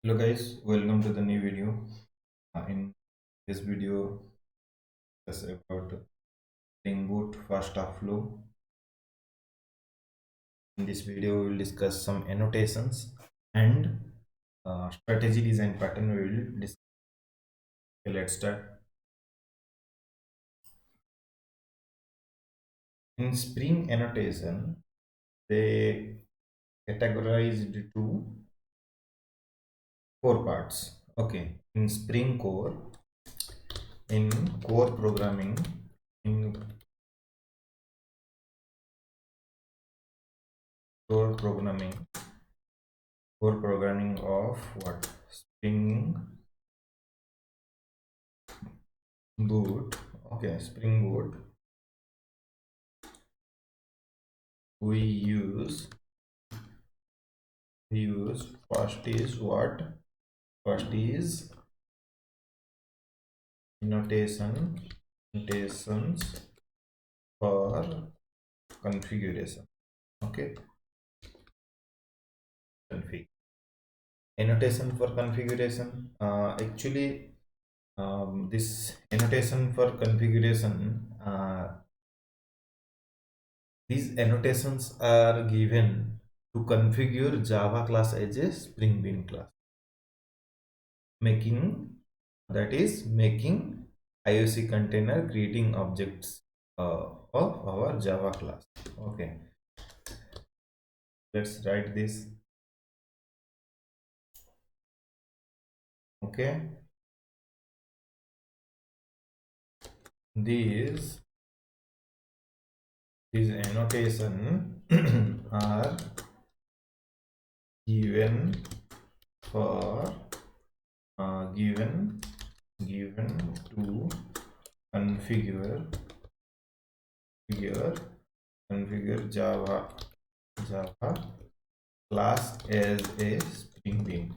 Hello guys, welcome to the new video. In this video, is about Springboot first half flow. In this video, we will discuss some annotations and strategy design pattern. We will discuss. Okay, let's start. In Spring annotation, they categorized to four parts. Okay, in Spring core, in core programming, in core programming, core programming of what? Spring Boot. Okay, Spring Boot. We use first is what? First is notations for configuration. Okay, config annotation for configuration. Actually, this annotation for configuration. These annotations are given to configure Java class as a Spring Bean class, making making IOC container creating objects of our Java class. Okay, let's write this. Okay, these these annotation are given for given to configure configure configure Java class as a string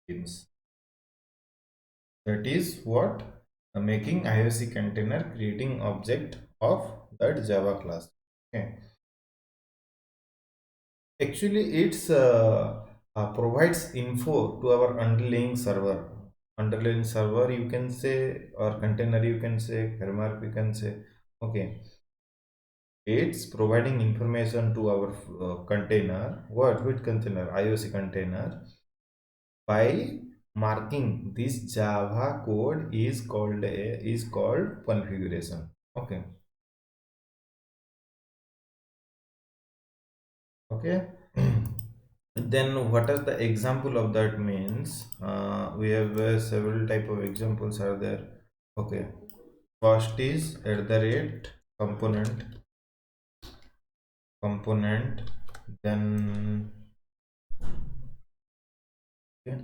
beans. That is what? Making IOC container creating object of that Java class. Okay, actually it's provides info to our underlying server, you can say, or container, you can say, framework, you can say. Okay, it's providing information to our container. What? With container? IOC container, by marking this Java code is called configuration. Okay, okay. Then what is the example of that? Means we have several type of examples are there. Okay, first is at the rate component. Then okay,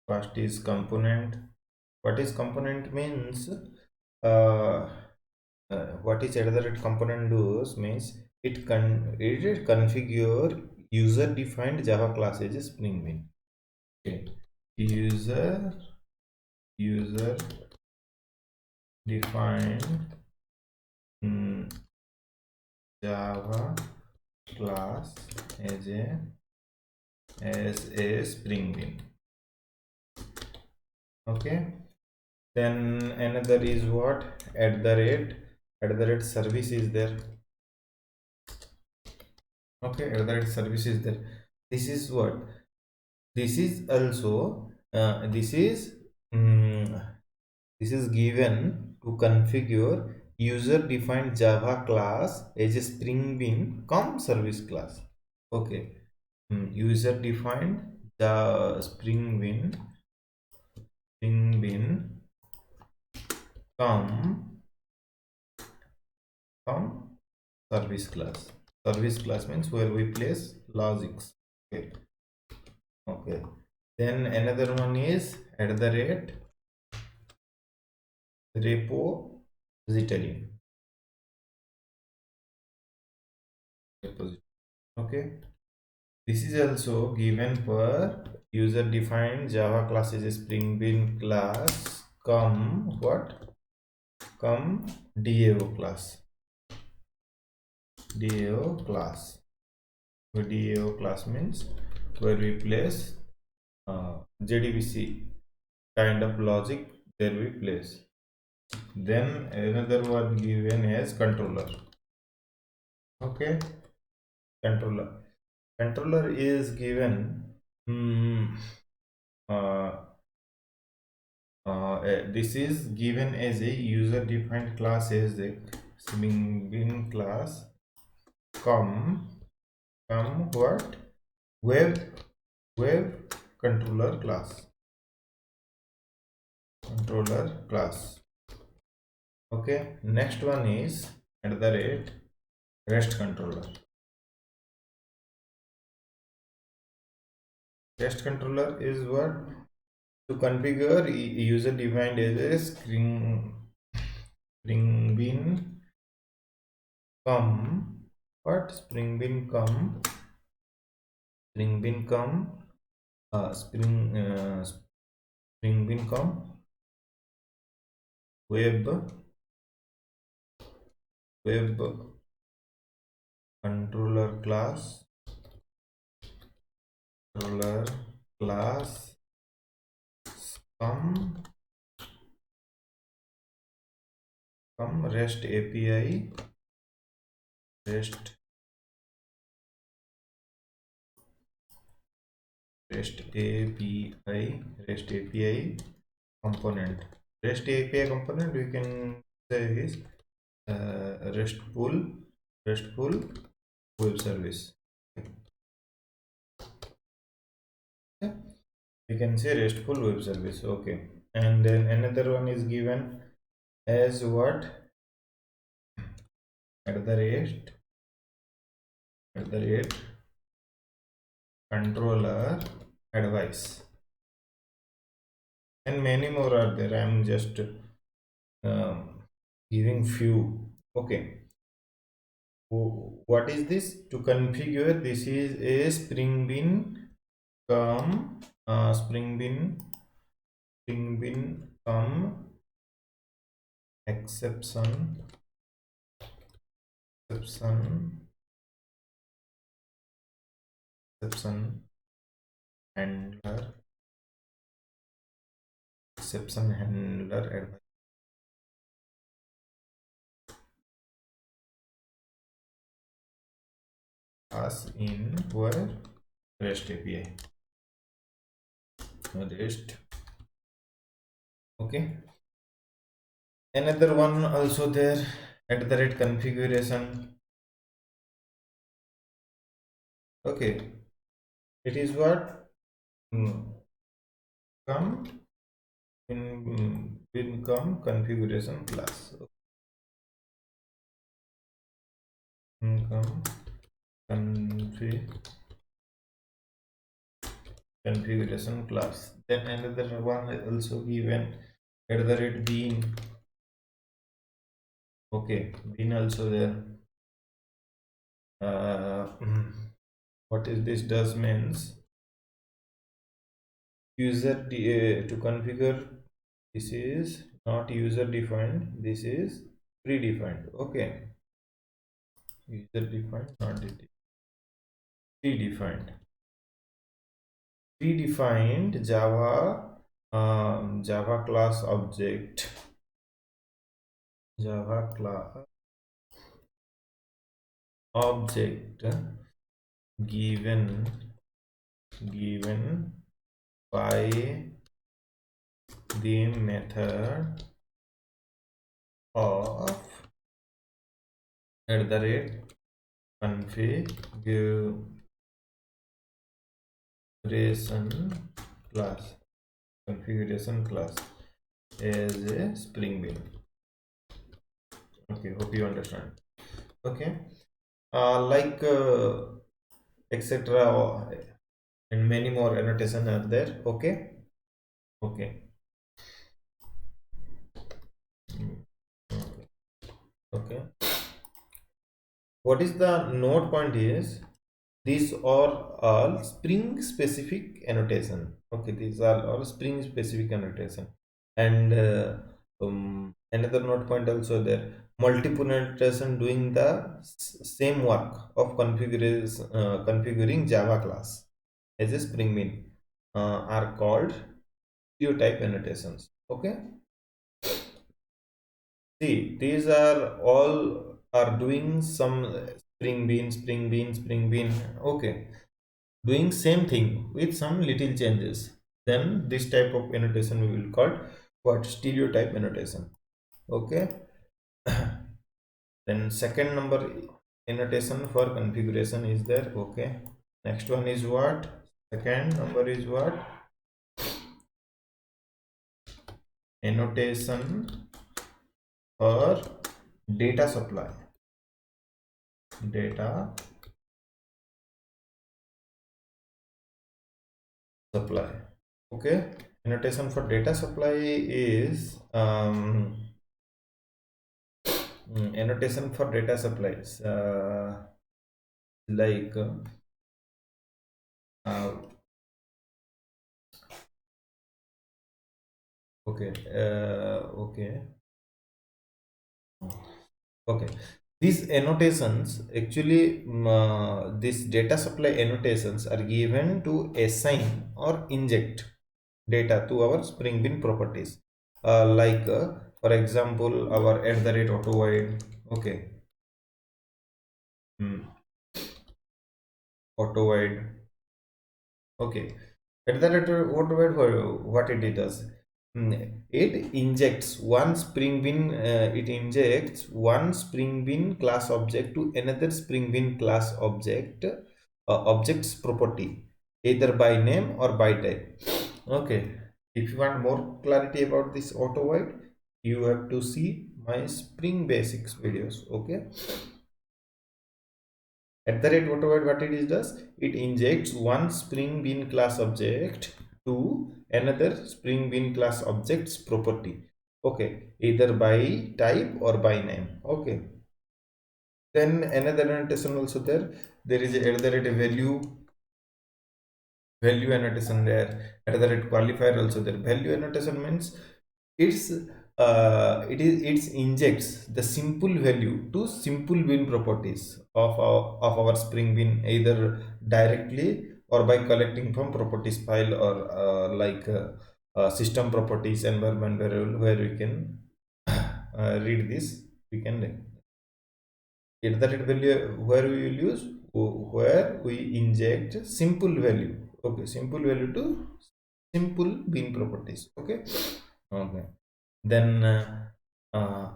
first is component. What is component? Means uh, what is at the rate component does means it configure user defined Java class as a Spring Bean. Okay, user defined Java class as a Spring Bean. Okay, then another is what? At the rate service is there. Okay, at the rate service is there. This is what? This is also this is given to configure user defined Java class as a Spring Bean com service class. Okay, user defined the Spring Bean com service class. Service class means where we place logics. Okay, okay. Then another one is at the rate repository. repository. Okay, this is also given for user defined Java class is a Spring Bean class come what? Come DAO class. DAO class means where we place JDBC kind of logic there we place. Then another one given as controller. Okay, controller. Controller is given. mm, uh, this is given as a user defined class as a Springboot class. Come what web controller class. Okay, next one is at the rate REST controller. REST controller is what to configure user defined as a Springboot come what Springboot come Springboot come web controller class come REST API REST API component. REST API component we can say is RESTful web service. Okay. We can say RESTful web service. Okay, and then another one is given as what at the rate controller advice, and many more are there. I am just giving few. Okay, what is this to configure? This is a Springboot come Springboot come exception handler advice. Pass in where REST API REST. Okay, another one also there at the rate configuration. Okay, it is what come in come configuration class. Come configuration class. Then another one is also given at the rate bean. Okay, bean also there. What is this does means to configure. This is not user defined, this is predefined. Okay, user defined, not predefined. Java class object, Java class object given by the method of at the rate configuration class as a Springboot. Okay, hope you understand. Okay, like etc. and many more annotation are there. Okay. Okay, what is the note point is these are all Spring specific annotation. Okay, these are all Spring specific annotation, and another note point also there. multiple annotation doing the same work of configuring Java class as a Spring Bean are called stereotype annotations. Okay, see, these are all are doing some Spring Bean. Okay, doing same thing with some little changes. Then this type of annotation we will call what, stereotype annotation. Okay. Then second number annotation for configuration is there. Okay, next one is what, second number is what, annotation for data supply. Okay, annotation for data supply is annotation for data supplies like uh, okay, okay, these annotations actually these data supply annotations are given to assign or inject data to our Spring Bean properties, like for example our at the rate auto void. Okay, auto void. Okay, at the rate auto void, what it does, it injects one Spring Bean, it injects one Spring Bean class object to another Spring Bean class object's property, either by name or by type. Okay, if you want more clarity about this auto void, you have to see my Spring Basics videos. Okay, at the rate whatever what it is does, it injects one Spring Bean class object to another Spring Bean class object's property. Okay, either by type or by name. Okay, then another annotation also there. There is a at the rate value annotation there, at the rate qualifier also there. Value annotation means it's it injects the simple value to simple bean properties of our Spring Bean, either directly or by collecting from properties file, or like system properties environment variable, where we can read this. We can get the rate value where we will use, where we inject simple value. Okay, simple value to simple bean properties. Okay, okay, then uh,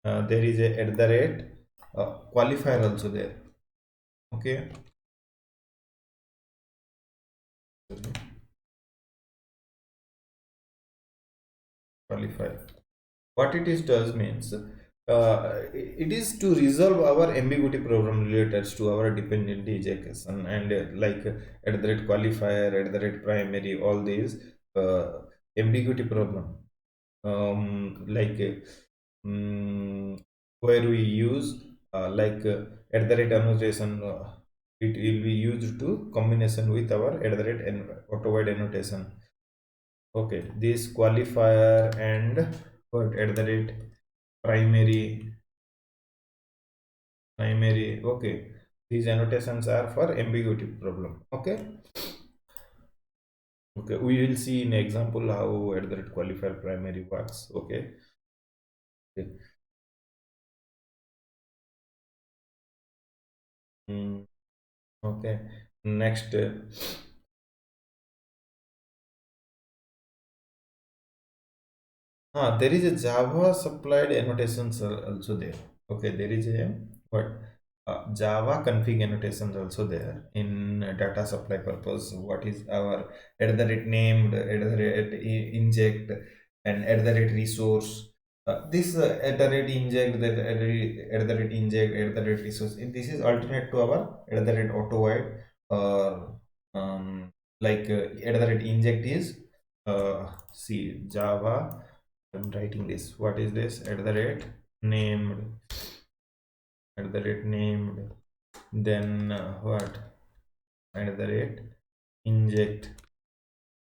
there is a at the rate qualifier also there. Okay, qualifier, what it is does means it is to resolve our ambiguity problem related to our dependency injection, and like at the rate qualifier, at the rate primary, all these ambiguity problem, like where we use like at the rate annotation, it will be used to combination with our at the rate and auto void annotation. Okay, this qualifier and what, at the rate primary. Okay, these annotations are for ambiguity problem. Okay, okay, we will see in example how at the rate qualifier primary works. Okay, okay. Mm, okay, next there is a Java supplied annotations also there. Okay, there is a what, Java config annotations also there in data supply purpose. What is our at the rate named, at the rate inject, and at the rate resource. This at the rate inject, that at the rate inject, at the rate resource. This is alternate to our at the rate auto void, or like at the rate inject is see Java. I'm writing this. What is this? At the rate named, at the rate named. Then what? At the rate inject.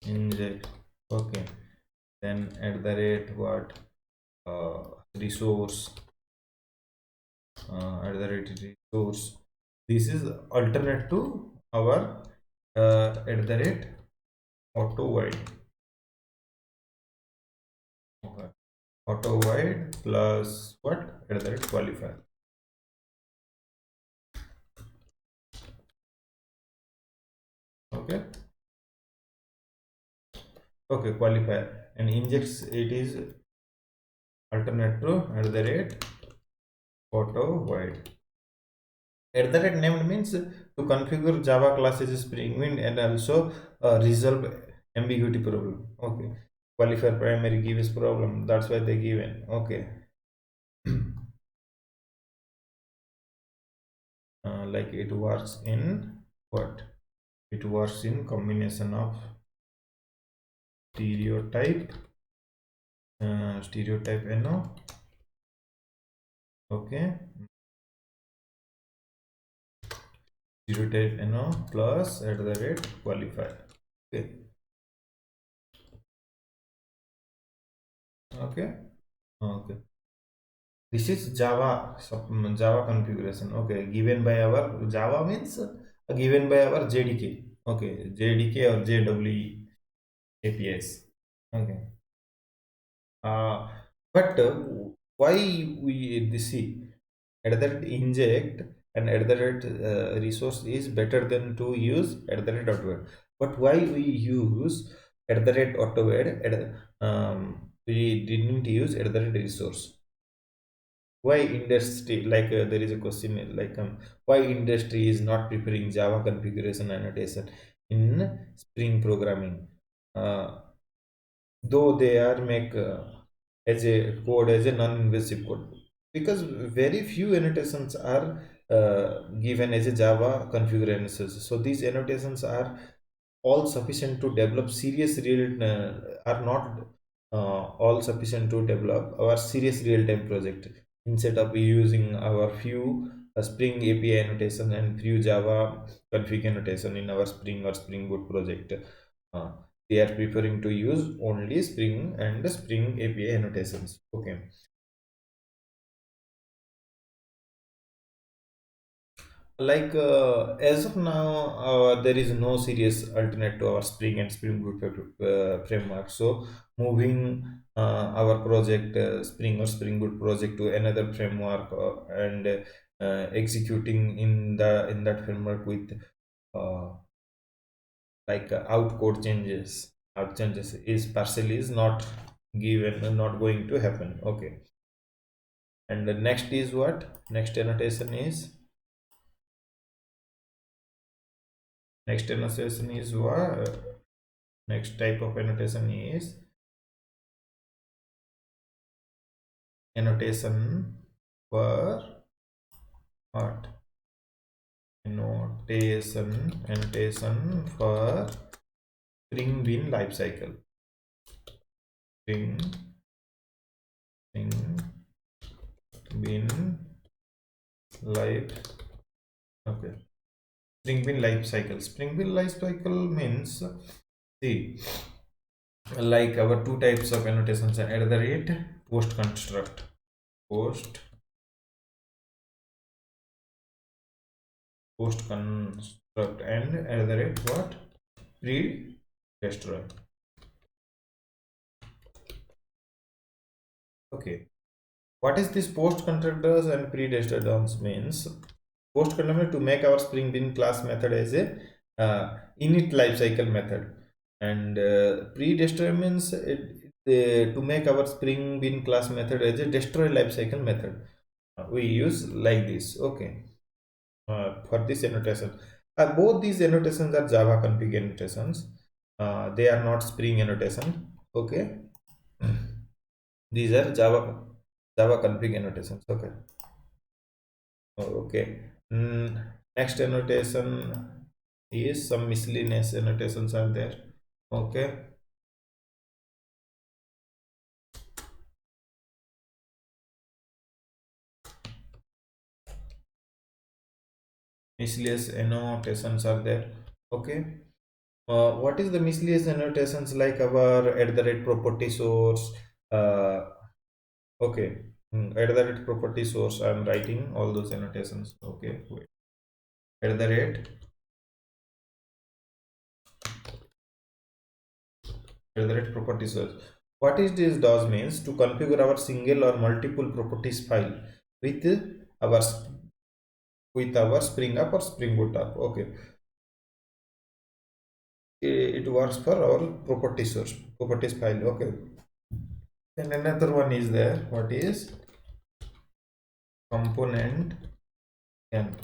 Okay. Then at the rate what? resource, at the rate resource. This is alternate to our at the rate auto wide. Okay. Auto wide plus what, at the rate qualifier. Okay. Okay, qualifier, and injects it is alternate to at the rate auto wide. At the rate named means to configure Java classes Springboot and also resolve ambiguity problem. Okay. Qualifier primary gives problem. That's why they given. Okay. Like it works in what? It works in combination of stereotype, stereotype NO. Okay. Stereotype NO plus at the rate qualifier. Okay. Okay. Okay. This is Java Java configuration. Okay, given by our Java means given by our JDK. Okay, JDK or JWE APIs. Okay. Uh, but why we this see at that inject and at the rate resource is better than to use at the rate AutoWare. But why we use at the rate AutoWare? We didn't use at the rate resource. Why industry, like there is a question like why industry is not preparing Java configuration annotation in Spring programming, uh, though they are make as a code as a non-invasive code, because very few annotations are given as a Java configuration. So these annotations are all sufficient to develop serious real are not all sufficient to develop our serious real-time project. Instead of using our few Spring API annotation and few Java config annotation in our Spring or Spring Boot project, uh, they are preferring to use only Spring and Spring API annotations. Okay. Like as of now, there is no serious alternate to our Spring and Spring Boot framework. So moving our project Spring or Spring Boot project to another framework and executing in that framework with uh, like out changes is partially is not given, not going to happen. Okay. And the next is what, next annotation is, what, next type of annotation is annotation for what? Annotation for Spring Bean life cycle. Spring Bean life. Okay. Spring Bean life cycle. Spring Bean life cycle means, see, like our two types of annotations are at the rate post construct, post construct, and at the rate what, pre destroy. Okay, what is this post constructors and pre destroy terms means? Post constructor to make our Spring Bean class method as a init lifecycle method, and pre destroy means to make our Spring Bean class method as a destroy lifecycle method. We use like this. Okay. For this annotation, both these annotations are Java config annotations. They are not Spring annotation. Okay. These are Java config annotations. Okay. Okay. Next annotation is some miscellaneous annotations are there. Okay. Miscellaneous annotations are there. Okay. What is the miscellaneous annotations, like our at the rate property source? Uh, okay. At the rate property source, I'm writing all those annotations. Okay, wait. At the rate, at the rate property source. What is this does means to configure our single or multiple properties file with our Spring Up or Spring Boot app. Okay, it works for our property source, properties file. Okay, then another one is there. What is component scan?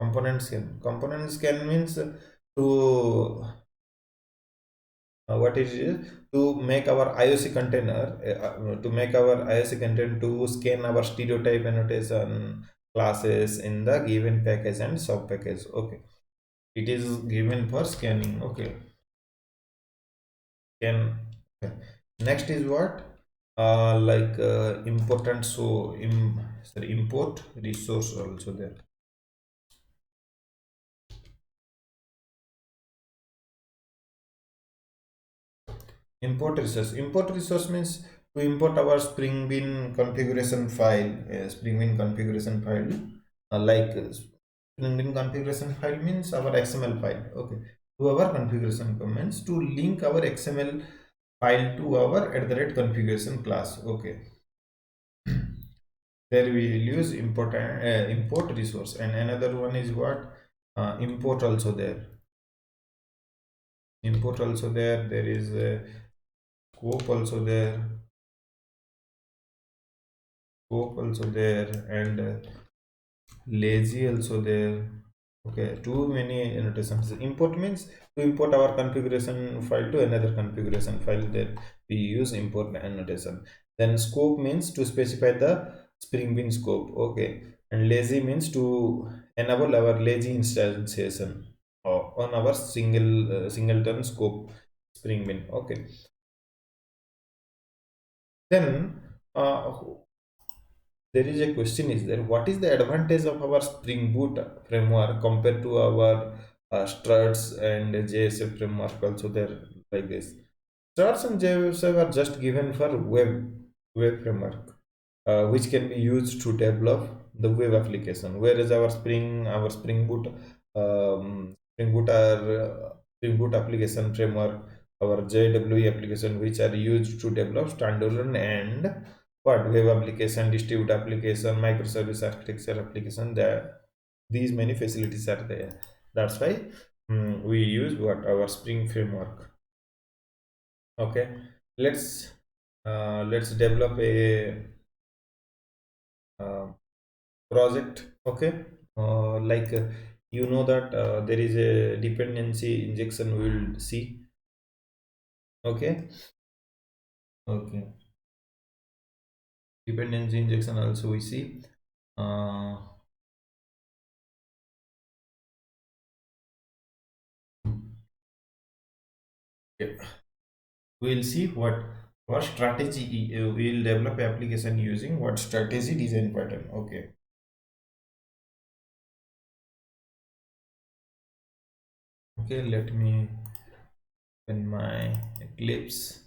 Component scan. Component scan means to what is it? To make our IOC container, to make our IOC container to scan our stereotype annotation classes in the given package and sub package. Okay, it is given for scanning. Okay, can okay. Next is what like important, so sorry, import resource also there. Import resource means to import our Spring Bean configuration file. Spring Bean configuration file, like Spring Bean configuration file means our XML file. Okay, to our configuration comments to link our XML file to our at the rate configuration class. Okay, there we will use import resource, and another one is what import also there. Import also there. There is a scope also there. Scope also there, and lazy also there. Okay, too many annotations. Import means to import our configuration file to another configuration file, that we use import annotation. Then scope means to specify the Spring Bean scope. Okay, and lazy means to enable our lazy instantiation on our singleton scope Spring Bean. Okay, then there is a question is there, what is the advantage of our Spring Boot framework compared to our struts and JSF framework also there, like this. Struts and JSF are just given for web framework, which can be used to develop the web application, whereas our Spring Boot are Spring Boot application framework, our JWE application, which are used to develop standalone and what web application, distributed application, microservice architecture application. There, these many facilities are there. That's why we use what our Spring framework. Okay, let's let's develop a uh, project. Okay, like you know that there is a dependency injection we will see. Okay, okay, dependency injection also we see. uh, yeah. We'll see what strategy we'll develop application using what strategy design pattern. Okay, okay, let me open my Eclipse.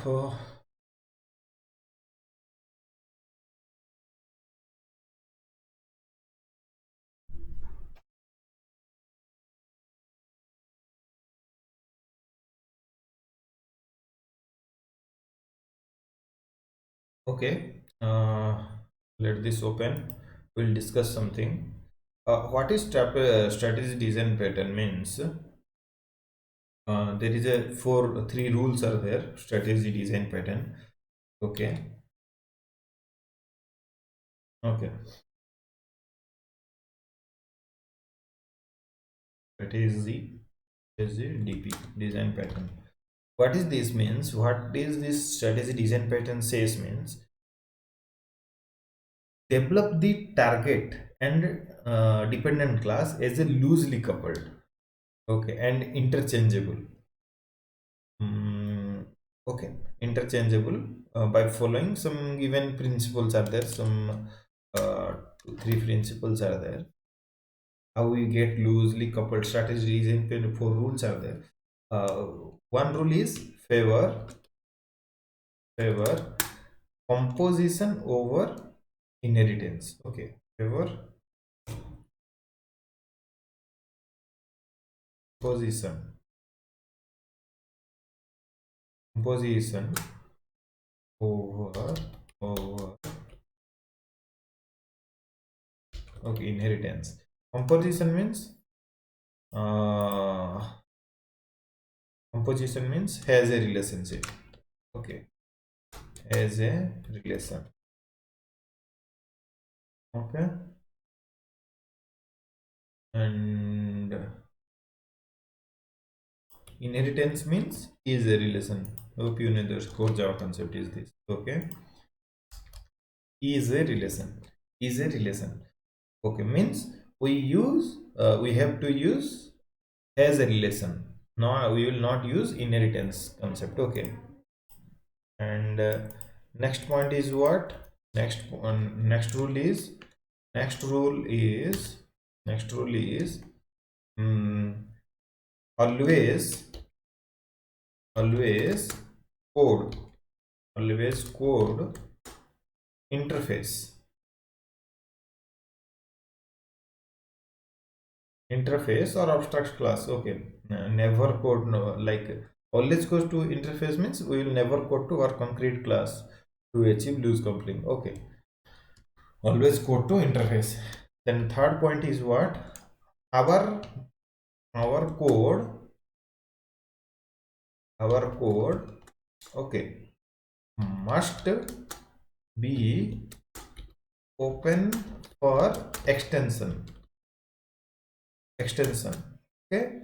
Oh, okay, let this open. We'll discuss something. What is strategy design pattern means? There is a three rules are there. Strategy, design, pattern. Okay. Okay. Strategy is the DP, design pattern. What is this means? What is this strategy design pattern says means develop the target and dependent class as a loosely coupled, okay, and interchangeable. Mm, okay, interchangeable by following some given principles are there. Some three principles are there. How we get loosely coupled strategies and four rules are there. Uh, One rule is favor composition over inheritance. Okay, favor position composition over over okay inheritance. Composition means uh, composition means has a relationship. Okay, has a relation. Okay, and inheritance means is a relation. Hope you know the core Java concept is this. Okay, is a relation. Is a relation. Okay, means we have to use as a relation. No, we will not use inheritance concept. Okay, and next point is what? Next rule is next rule is next rule is mm, always always code always code interface interface or abstract class. Okay, never code, no, like always goes to interface means we will never code to our concrete class to achieve loose coupling. Okay, always code to interface. Then third point is what? Our our code our code, okay, must be open for extension, okay,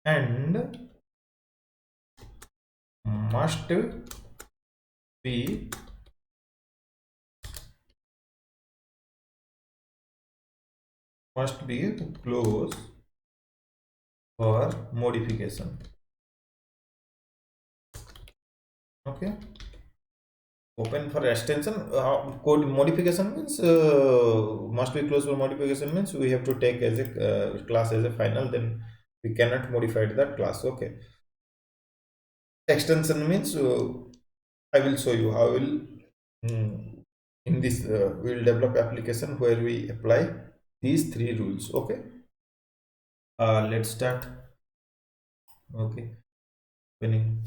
and must be close for modification. Okay, open for extension. Code modification means must be close for modification means we have to take as a class as a final, then we cannot modify that class. Okay, extension means I will show you how will in this we will develop application where we apply these three rules. Okay, let's start. Okay, winning.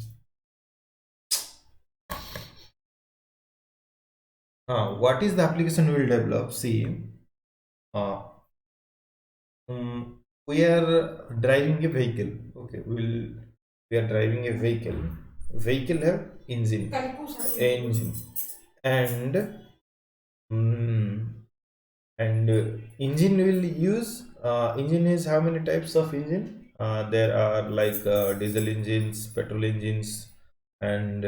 What is the application we will develop? See, uh, we are driving a vehicle. Okay, we are driving a vehicle. Vehicle have engine, and mm, engine will use engine is how many types of engine? There are like diesel engines, petrol engines, and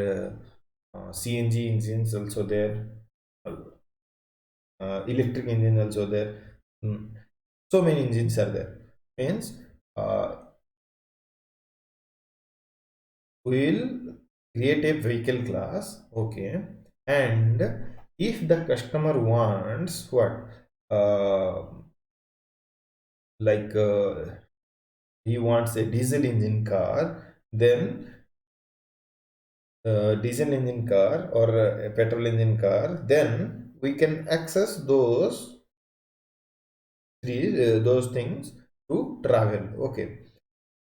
CNG engines also there. Electric engine also there. Mm. So many engines are there. Means uh, we'll create a vehicle class. Okay, and if the customer wants what, uh, like he wants a diesel engine car, then diesel engine car or a petrol engine car, then we can access those things to travel. Okay,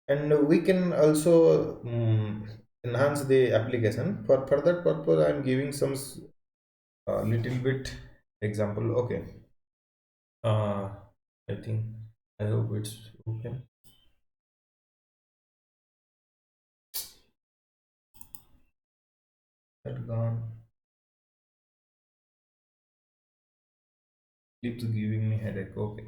and we can also enhance the application. For that purpose I am giving some little bit example. Okay, uh, I think I hope it's open. That gone. Keeps giving me headache. Okay.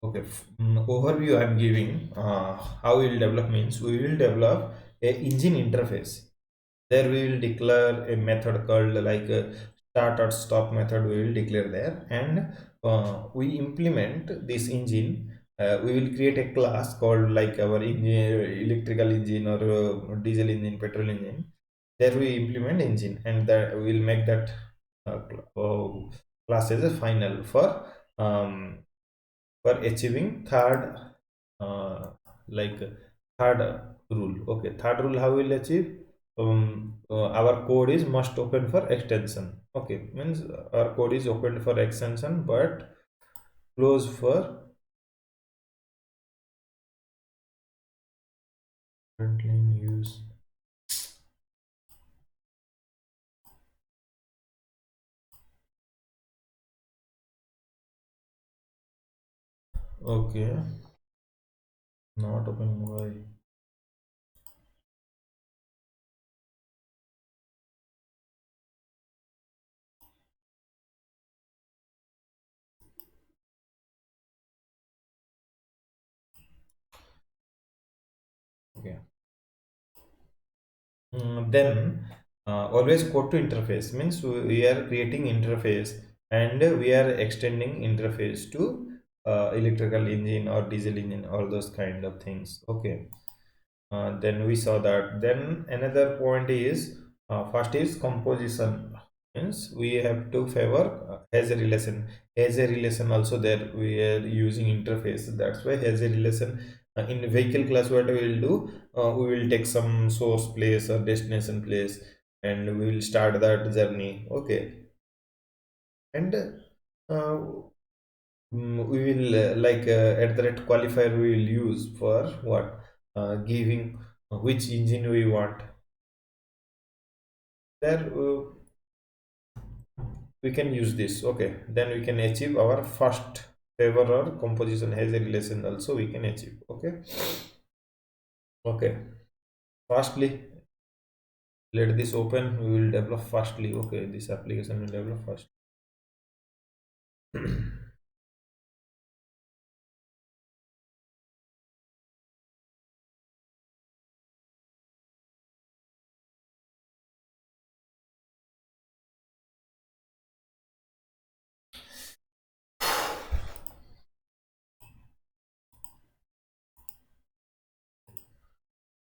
Okay. Overview I'm giving. How we will develop means we will develop a engine interface. There we will declare a method called like a start or stop method. We will declare there, and we implement this engine. We will create a class called like our engine, electrical engine or diesel engine, petrol engine. There we implement engine, and that we will make that class as a final um, for achieving third uh, like third rule. Okay, third rule how we'll achieve, our code is must open for extension. Okay, means our code is open for extension but close for frontline use. Okay, not open. Why? Okay. Then always code to interface means we are creating interface and we are extending interface to electrical engine or diesel engine, all those kind of things. Okay. Then we saw that. Then another point is first is composition means we have to favor has a relation. Has a relation also there we are using interface, that's why has a relation. In vehicle class what we will do, we will take some source place or destination place and we will start that journey. Okay. And uh, we will like at the rate qualifier we will use for what, giving which engine we want. There we can use this. Okay, then we can achieve our first favor or composition has a relation also we can achieve. Okay. Okay, firstly let this open, we will develop firstly. Okay, this application will develop first.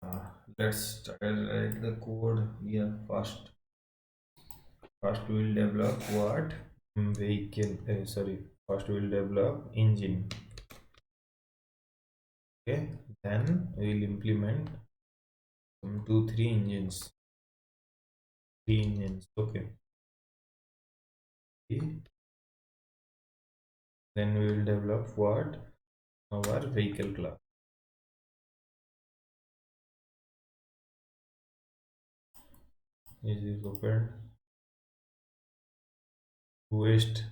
uh, let's write the code here first. First we will develop what, vehicle, sorry, first we will develop engine. Okay, then we will implement some two three engines, three engines. Okay. Okay. Then we will develop what, our vehicle class. Is this open? Waste.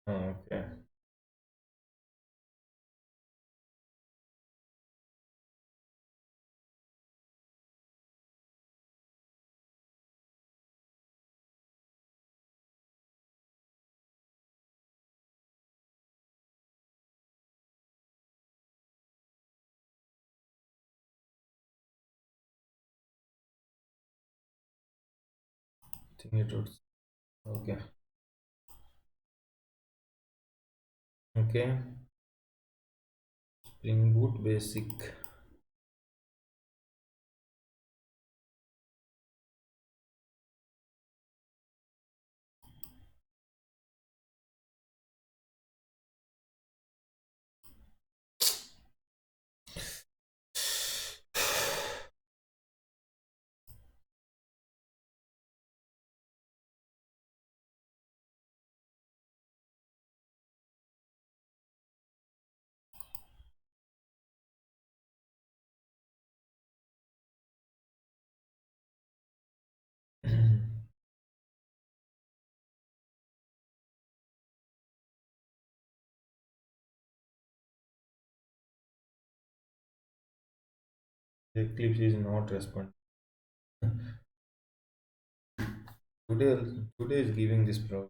Okay. Think it would. Okay. Okay. Springboot basic. Eclipse is not responding. Today, today is giving this problem.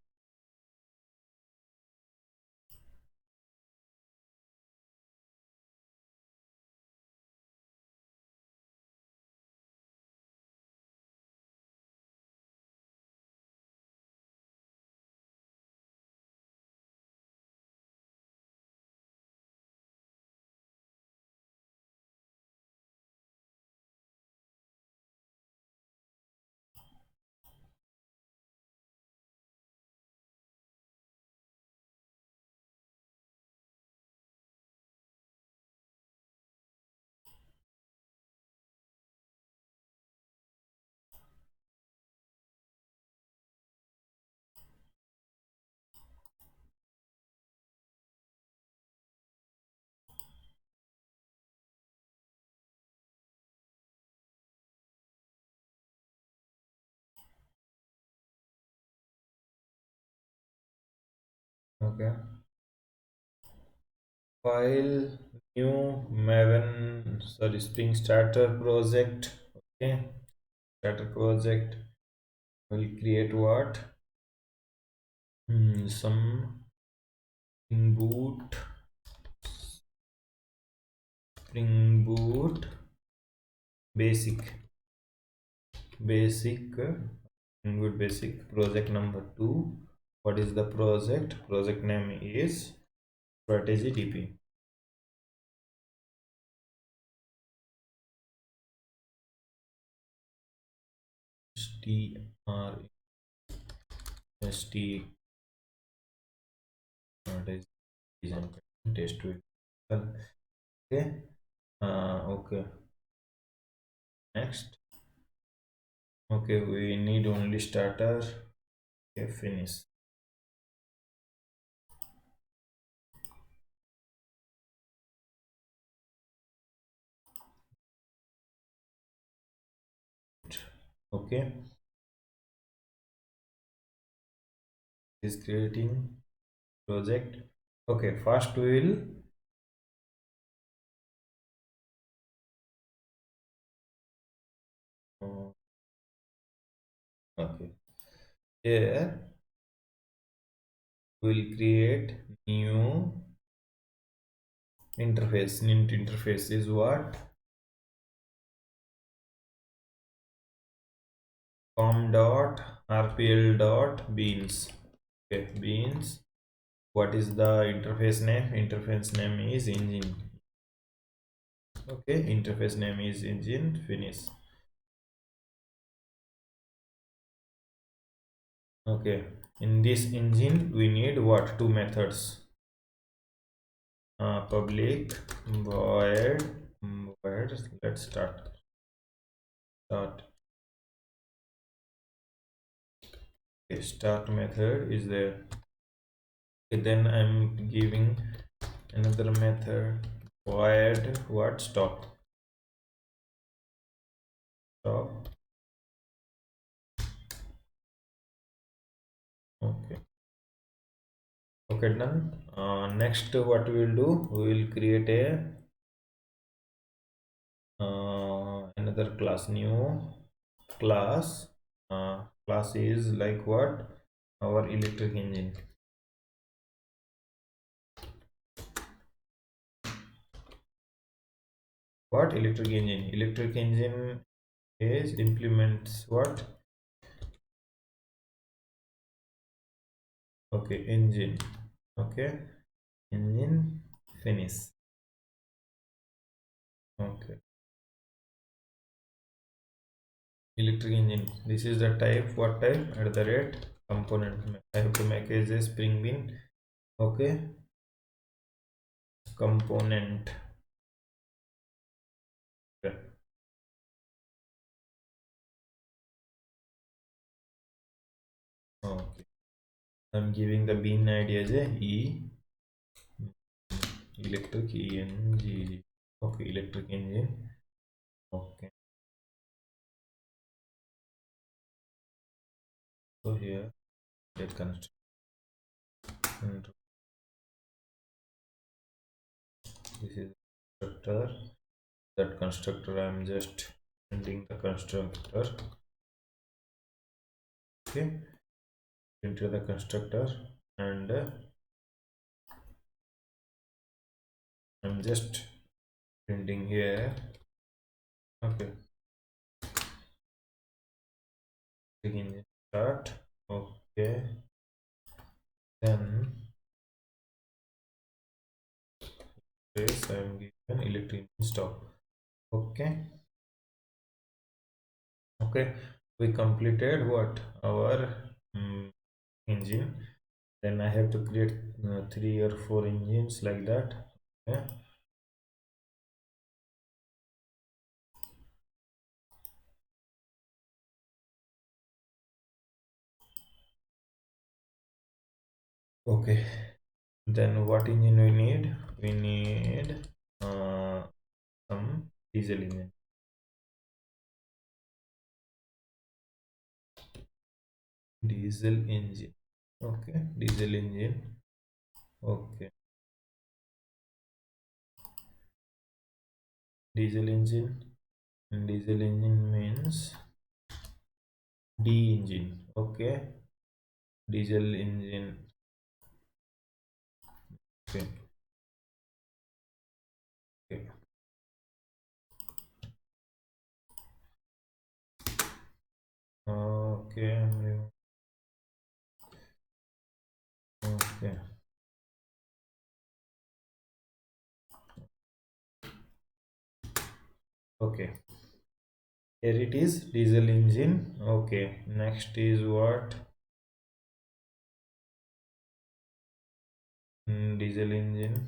Okay. File new Maven, sorry, Spring Starter project. Okay. Starter project will create what? Some Spring Boot basic, Spring Boot basic project number two. What is the project? Project name is Strategy DP. STR ST strategy design test with. Okay. Okay. Next. Okay, we need only starter. Okay, finish. Okay, is creating project. Okay, first we will okay, here we'll create new interface. New interface is what? com dot rpl dot beans. Okay, beans. What is the interface name? Interface name is engine. Okay, interface name is engine. Finish. Okay, in this engine we need what? Two methods. Public void. Let's start. Okay, start method is there. Okay, then I'm giving another method void what? Stop. Okay, okay, done. Next what we will do, we will create a another class, new class. Class is like what? Our electric engine. What? Electric engine is implements what? Okay, engine. Okay, engine. Finish. Okay, electric engine, this is the type. What type? At the rate component. I have to make as a spring bean. Okay, component. Okay. Okay, I'm giving the bean id as a electric engine. Okay, electric engine. Okay, so here get construct. This is constructor. that constructor. I'm just printing the constructor. Okay, enter the constructor, and I'm just printing here. Okay, begin start. Okay, then this I'm given electric stop. Okay, okay, we completed what our engine. Then I have to create 3 or 4 engines like that. Okay. Okay, then what engine we need? We need some diesel engine. Diesel engine. Okay, diesel engine. Okay, diesel engine. And diesel engine means D engine. Okay, diesel engine. Okay, okay, okay. Okay, okay. Here it is, diesel engine. Okay, next is what? Diesel engine.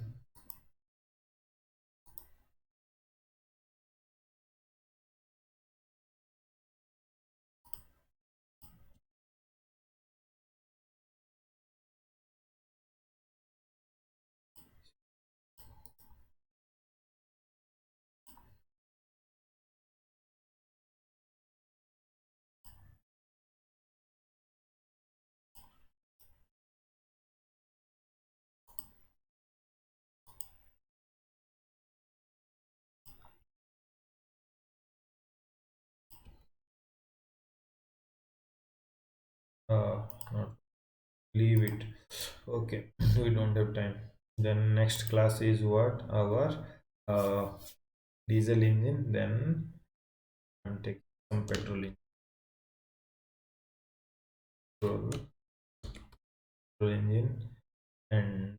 Not leave it. Okay, we don't have time. Then next class is what? Our uh, diesel engine. Then I'm taking some petrol engine, and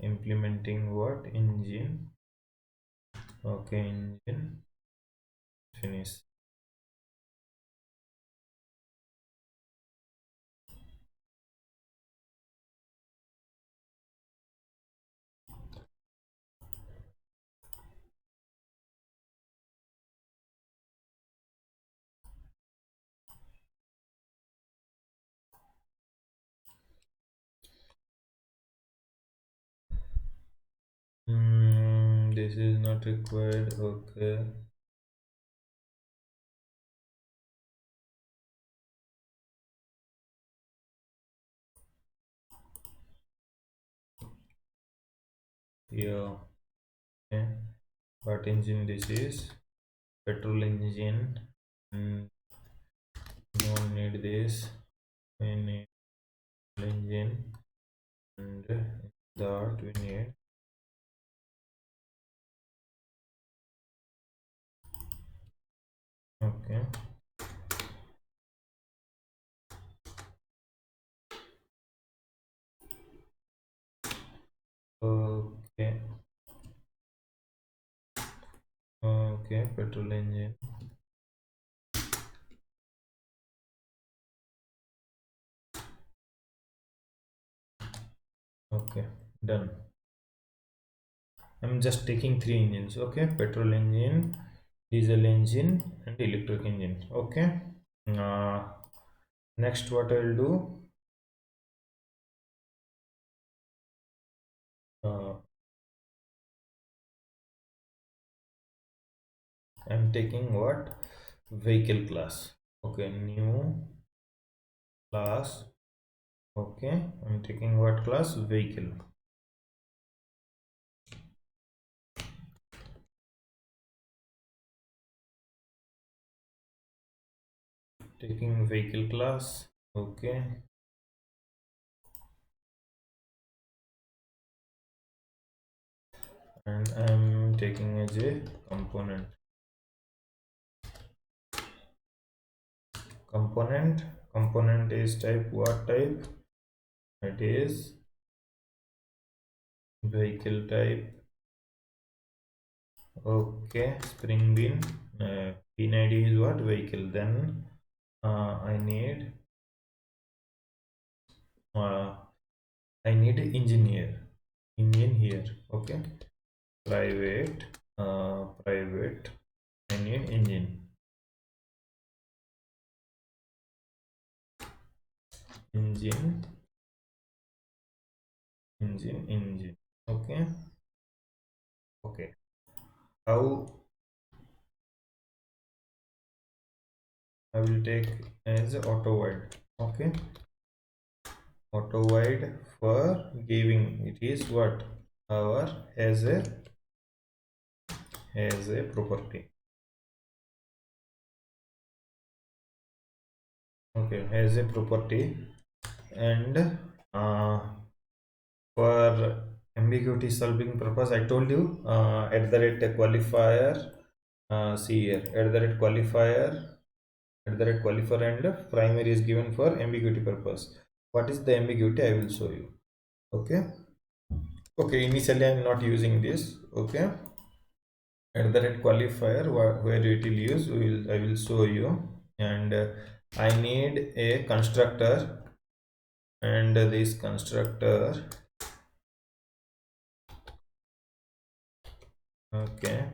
implementing what? Engine. Okay, engine finish. This is not required. Okay, yeah. Okay. What engine this is? Petrol engine. mm, don't need this. We need engine, and that we need. Okay, okay, okay. Petrol engine. Okay, done. I'm just taking 3 engines. Okay, petrol engine, diesel engine, and electric engine. Okay. uh, Next what I'll do, uh, I'm taking what? Vehicle class. Okay, new class. Okay, I'm taking what class? Vehicle. taking vehicle class. Okay, and I'm taking as a component is type, what type? It is vehicle type. Okay, spring bean. Bean id is what? Vehicle. Then I need uh, engineer, engine here. Okay, private I need engine engine. Okay, okay. How I will take as auto wide. Okay, auto wide for giving it is what? Our as a property. Okay, as a property. And uh, for ambiguity solving purpose, I told you at the rate qualifier, see here, at the rate qualifier, and primary is given for ambiguity purpose. What is the ambiguity? I will show you. Okay, okay, initially I am not using this. Okay, at the rate qualifier, where it will use, I will show you. And I need a constructor, and this constructor. Okay,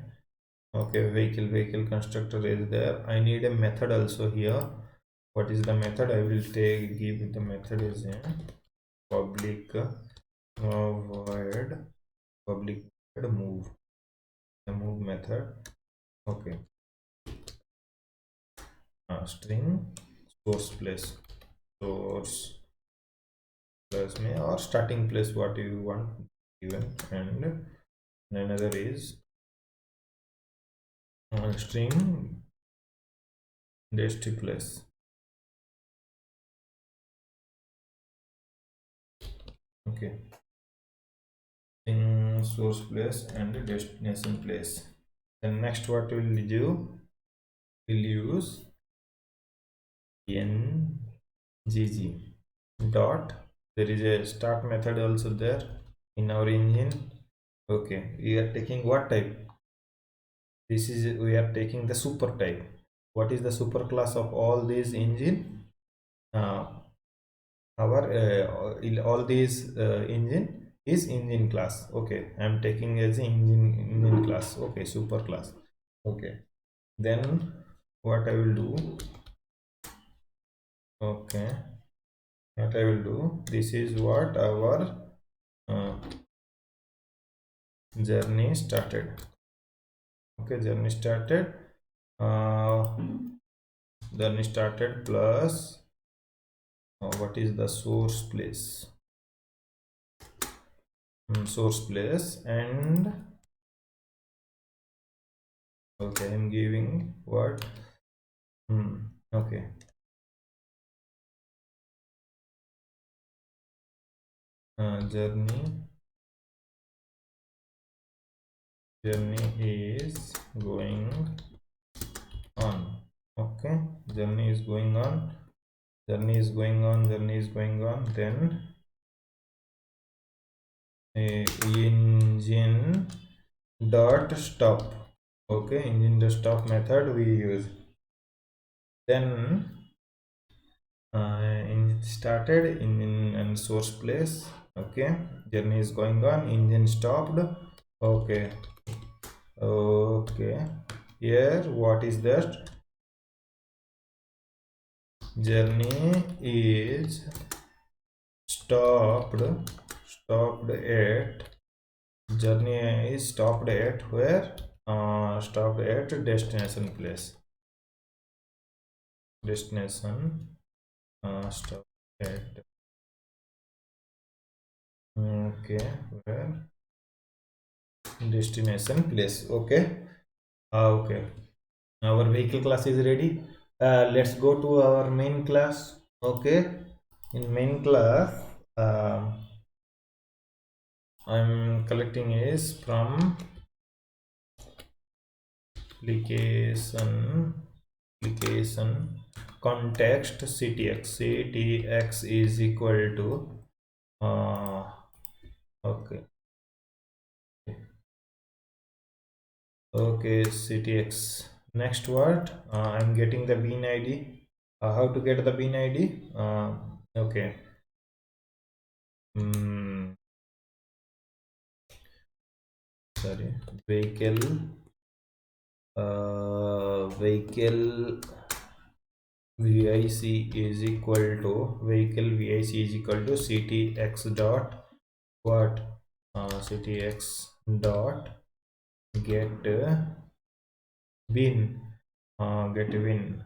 okay, vehicle constructor is there. I need a method also here. What is the method? I will give the method is a public void public void move, the move method. Okay, string source place me, or starting place, what you want given. And another is string desti place. Okay, in source place and destination place. Then next, what will do? We'll use ngg dot. There is a start method also there in our engine. Okay, we are taking what type? This is, we are taking the super type. What is the super class of all these engine? uh, our all these engine is engine class. Okay, I'm taking as engine class. Okay, super class. Okay, then what I will do? Okay, what I will do, this is what our uh, journey started. Okay, uh, journey started plus what is the source place? Source place. And okay, I'm giving what? Okay, journey is going on. Okay, journey is going on. Then engine dot stop. Okay, engine dot stop method we use. Then engine started, engine and source place. Okay, journey is going on, engine stopped. Okay, okay, here what is that? Journey is stopped at, journey is stopped at where? Stopped at destination place. Stop at, okay, where? Destination place. Okay, okay, our vehicle class is ready. Let's go to our main class. Okay, in main class, I'm collecting is from application application context ctx is equal to okay, okay, ctx. Next word, I'm getting the bean id. How to get the bean id? Okay. mm, Sorry, vehicle vic is equal to vehicle vic is equal to ctx dot what, ctx dot get bin, get win.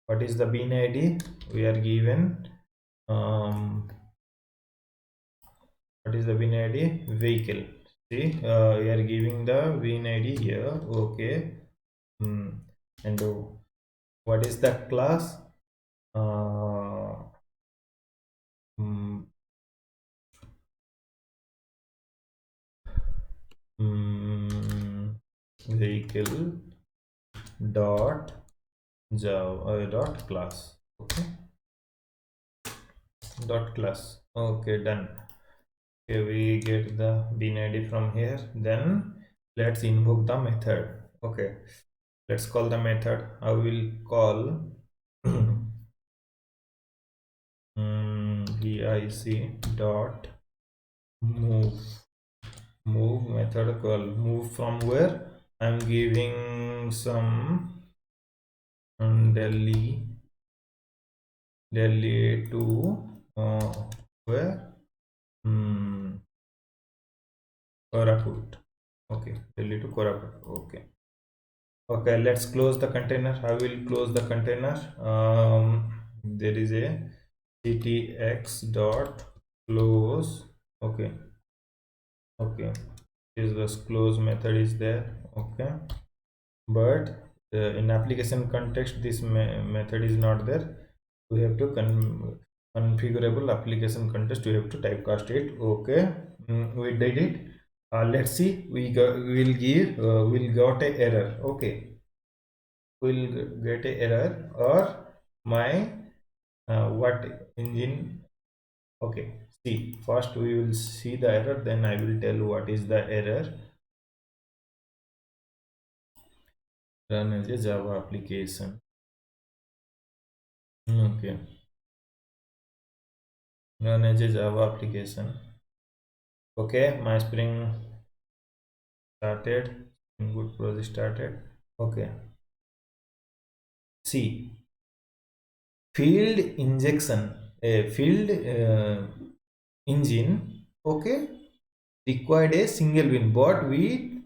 What is the bin id we are given? um, what is the bin id? Vehicle. See, we are giving the bin id here. Okay. Hmm. And what is the class? uh, mm, Vehicle dot java dot class. Okay, dot class. Okay, done. Okay, we get the bin id from here. Then let's invoke the method. Okay, let's call the method. I will call vic dot move. Move method call. Move from where? I'm giving some Delhi to where? Hmm, Koraput. Okay, Delhi to Koraput. Okay. Okay, let's close the container. I will close the container. There is a ctx dot close. Okay. Okay. Is this close method is there? Okay. But in application context, this method is not there. We have to configurable application context. We have to typecast it. Okay. We did it. Let's see. We will give. We'll got a error. Okay. We'll get a error or my what engine. Okay. See. First we will see the error. Then I will tell what is the error. Run as a Java application. Okay. Run as a Java application. Okay, my Spring started. Springboot project started. Okay. See, field injection, a field engine. Okay, required a single win. But we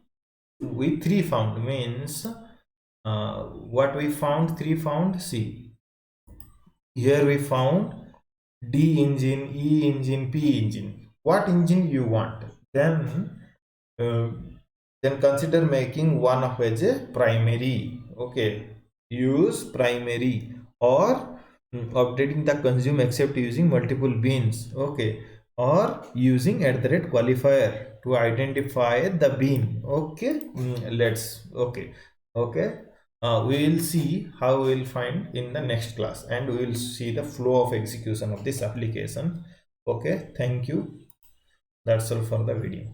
three found means what we found, three found. See, here we found D engine, E engine, P engine. What engine you want? Uh, then consider making one of as a primary. Okay, use primary or updating the consume except using multiple beans. Okay, or using at the rate qualifier to identify the bean. Okay. Let's okay. Okay, we will see how we will find in the next class, and we will see the flow of execution of this application. Okay, thank you. That's all for the video.